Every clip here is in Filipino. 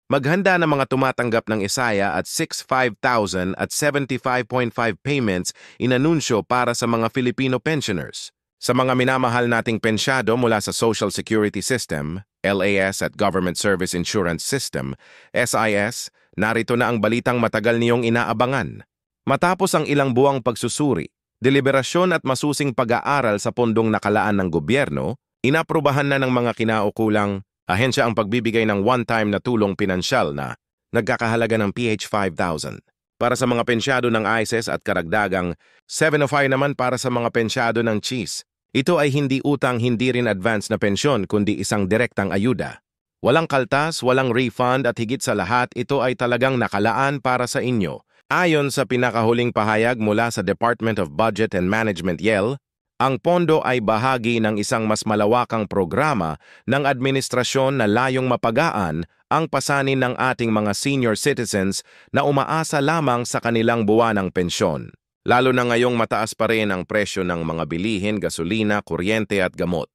Maghanda ng mga tumatanggap ng Isaya at 65,000 at 75.5 payments inanunsyo para sa mga Filipino pensioners. Sa mga minamahal nating pensyado mula sa Social Security System, LAS at Government Service Insurance System, SIS, narito na ang balitang matagal niyong inaabangan. Matapos ang ilang buwang pagsusuri, deliberasyon at masusing pag-aaral sa pondong nakalaan ng gobyerno, inaprubahan na ng mga kinaukulang ahensya ang pagbibigay ng one-time na tulong pinansyal na nagkakahalaga ng PH 5,000 para sa mga pensyado ng ISIS at karagdagang 705 naman para sa mga pensyado ng CHIS. Ito ay hindi utang, hindi rin advance na pensyon kundi isang direktang ayuda. Walang kaltas, walang refund at higit sa lahat ito ay talagang nakalaan para sa inyo. Ayon sa pinakahuling pahayag mula sa Department of Budget and Management YEL, ang pondo ay bahagi ng isang mas malawakang programa ng administrasyon na layong mapagaan ang pasanin ng ating mga senior citizens na umaasa lamang sa kanilang buwanang pensyon. Lalo na ngayong mataas pa rin ang presyo ng mga bilihin, gasolina, kuryente at gamot.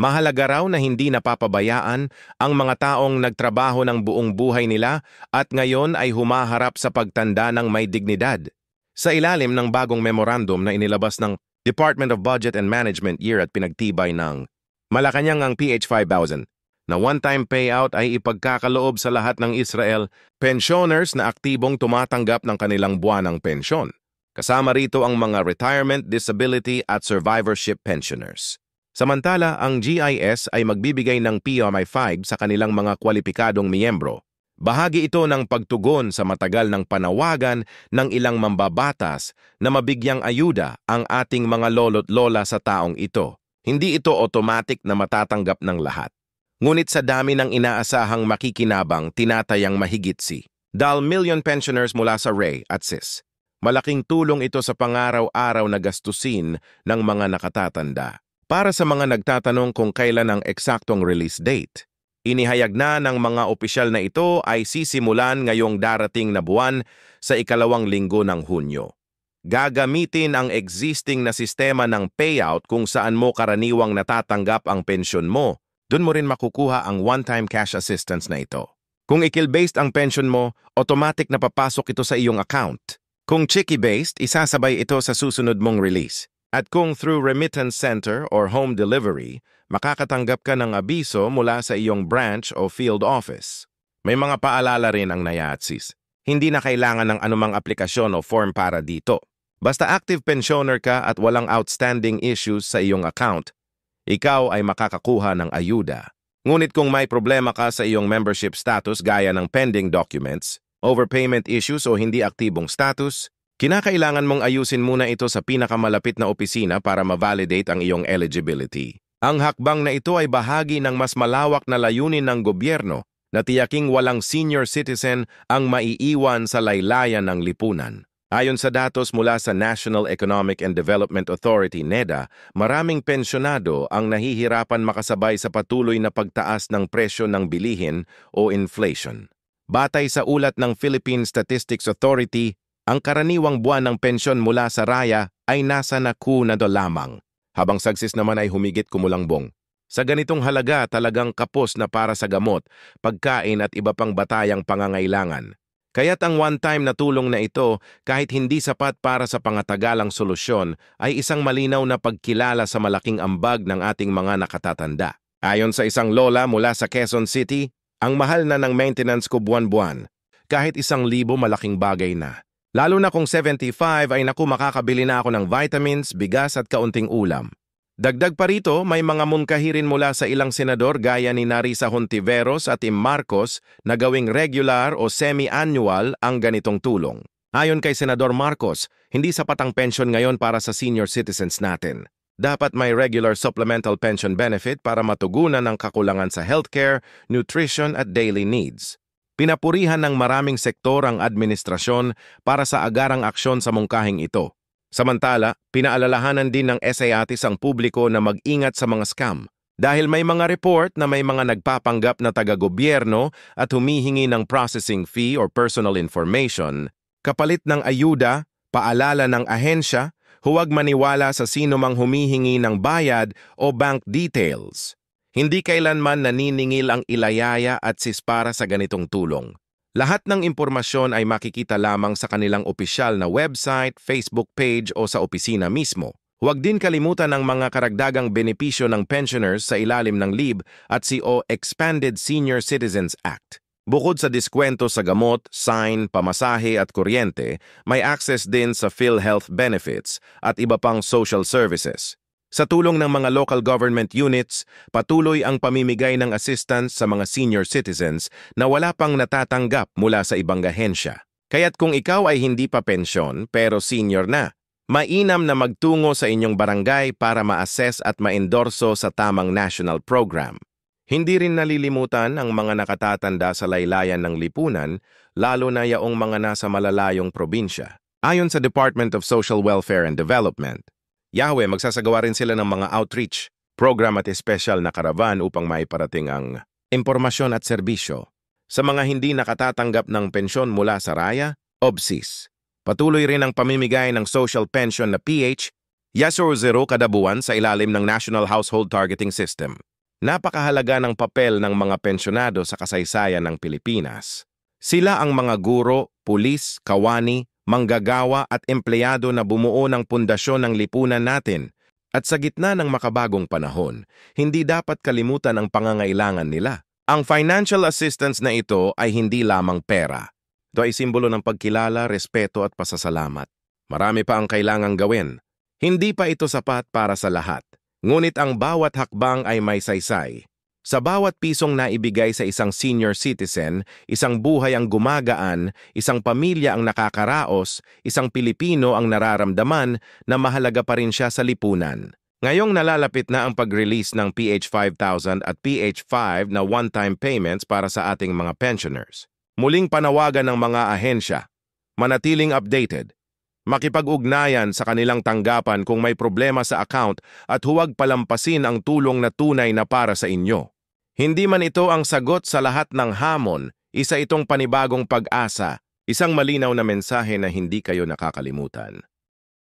Mahalaga raw na hindi napapabayaan ang mga taong nagtrabaho ng buong buhay nila at ngayon ay humaharap sa pagtanda ng may dignidad. Sa ilalim ng bagong memorandum na inilabas ng Department of Budget and Management year at pinagtibay ng Malacanang ang PH 5,000 na one-time payout ay ipagkakaloob sa lahat ng Israel pensioners na aktibong tumatanggap ng kanilang buwanang pensyon. Kasama rito ang mga retirement, disability at survivorship pensioners. Samantala, ang GIS ay magbibigay ng PMI 5 sa kanilang mga kwalipikadong miyembro. Bahagi ito ng pagtugon sa matagal ng panawagan ng ilang mambabatas na mabigyang ayuda ang ating mga lolo't lola sa taong ito. Hindi ito automatic na matatanggap ng lahat. Ngunit sa dami ng inaasahang makikinabang, tinatayang mahigit si 2 million pensioners mula sa RAY at SIS. Malaking tulong ito sa pangaraw-araw na gastusin ng mga nakatatanda. Para sa mga nagtatanong kung kailan ang eksaktong release date, inihayag na ng mga opisyal na ito ay sisimulan ngayong darating na buwan sa ikalawang linggo ng Hunyo. Gagamitin ang existing na sistema ng payout kung saan mo karaniwang natatanggap ang pensyon mo. Doon mo rin makukuha ang one-time cash assistance na ito. Kung ikil-based ang pension mo, automatic na papasok ito sa iyong account. Kung chiki-based, isasabay ito sa susunod mong release. At kung through remittance center or home delivery, makakatanggap ka ng abiso mula sa iyong branch o field office. May mga paalala rin ang NAYATSIS. Hindi na kailangan ng anumang aplikasyon o form para dito. Basta active pensioner ka at walang outstanding issues sa iyong account, ikaw ay makakakuha ng ayuda. Ngunit kung may problema ka sa iyong membership status gaya ng pending documents, overpayment issues o hindi aktibong status, kinakailangan mong ayusin muna ito sa pinakamalapit na opisina para ma-validate ang iyong eligibility. Ang hakbang na ito ay bahagi ng mas malawak na layunin ng gobyerno na tiyaking walang senior citizen ang maiiwan sa laylayan ng lipunan. Ayon sa datos mula sa National Economic and Development Authority NEDA, maraming pensyonado ang nahihirapan makasabay sa patuloy na pagtaas ng presyo ng bilihin o inflation. Batay sa ulat ng Philippine Statistics Authority, ang karaniwang buwan ng pensyon mula sa raya ay nasa nakunado lamang, habang sagsis naman ay humigit kumulangbong. Sa ganitong halaga talagang kapos na para sa gamot, pagkain at iba pang batayang pangangailangan. Kaya't ang one-time na tulong na ito, kahit hindi sapat para sa pangatagalang solusyon, ay isang malinaw na pagkilala sa malaking ambag ng ating mga nakatatanda. Ayon sa isang lola mula sa Quezon City, ang mahal na ng maintenance ko buwan-buwan. Kahit 1,000 malaking bagay na. Lalo na kung 75 ay makakabili na ako ng vitamins, bigas at kaunting ulam. Dagdag pa rito, may mga mungkahirin mula sa ilang senador gaya ni Narisa Hontiveros at Im Marcos na gawing regular o semi-annual ang ganitong tulong. Ayon kay Senador Marcos, hindi sapat ang pension ngayon para sa senior citizens natin. Dapat may regular supplemental pension benefit para matugunan ang kakulangan sa healthcare, nutrition at daily needs. Pinapurihan ng maraming sektor ang administrasyon para sa agarang aksyon sa mungkahing ito. Samantala, pinaalalahanan din ng SAYATIS ang publiko na mag-ingat sa mga scam dahil may mga report na may mga nagpapanggap na taga-gobyerno at humihingi ng processing fee or personal information, kapalit ng ayuda, paalala ng ahensya, huwag maniwala sa sino mang humihingi ng bayad o bank details. Hindi kailanman naniningil ang ilayaya at sispara sa ganitong tulong. Lahat ng impormasyon ay makikita lamang sa kanilang opisyal na website, Facebook page o sa opisina mismo. Huwag din kalimutan ang mga karagdagang benepisyo ng pensioners sa ilalim ng LIB at CO Expanded Senior Citizens Act. Bukod sa diskwento sa gamot, sign, pamasahe at kuryente, may access din sa PhilHealth benefits at iba pang social services. Sa tulong ng mga local government units, patuloy ang pamimigay ng assistance sa mga senior citizens na wala pang natatanggap mula sa ibang ahensya. Kaya't kung ikaw ay hindi pa pensyon pero senior na, mainam na magtungo sa inyong barangay para ma-assess at ma-endorso sa tamang national program. Hindi rin nalilimutan ang mga nakatatanda sa laylayan ng lipunan, lalo na yaong mga nasa malalayong probinsya. Ayon sa Department of Social Welfare and Development, Yahweh, magsasagawa rin sila ng mga outreach, program at espesyal na karavan upang maiparating ang impormasyon at serbisyo sa mga hindi nakatatanggap ng pensyon mula sa Raya, OBSIS. Patuloy rin ang pamimigay ng social pension na PH, yes or zero kada buwan sa ilalim ng National Household Targeting System. Napakahalaga ng papel ng mga pensyonado sa kasaysayan ng Pilipinas. Sila ang mga guro, pulis, kawani, manggagawa at empleyado na bumuo ng pundasyon ng lipunan natin. At sa gitna ng makabagong panahon, hindi dapat kalimutan ang pangangailangan nila. Ang financial assistance na ito ay hindi lamang pera. Ito ay simbolo ng pagkilala, respeto at pasasalamat. Marami pa ang kailangang gawin. Hindi pa ito sapat para sa lahat. Ngunit ang bawat hakbang ay may saysay. Sa bawat pisong naibigay sa isang senior citizen, isang buhay ang gumagaan, isang pamilya ang nakakaraos, isang Pilipino ang nararamdaman na mahalaga pa rin siya sa lipunan. Ngayong nalalapit na ang pag-release ng PH 5000 at PH 5 na one-time payments para sa ating mga pensioners. Muling panawagan ng mga ahensya, manatiling updated, makipag-ugnayan sa kanilang tanggapan kung may problema sa account at huwag palampasin ang tulong na tunay na para sa inyo. Hindi man ito ang sagot sa lahat ng hamon, isa itong panibagong pag-asa, isang malinaw na mensahe na hindi kayo nakakalimutan.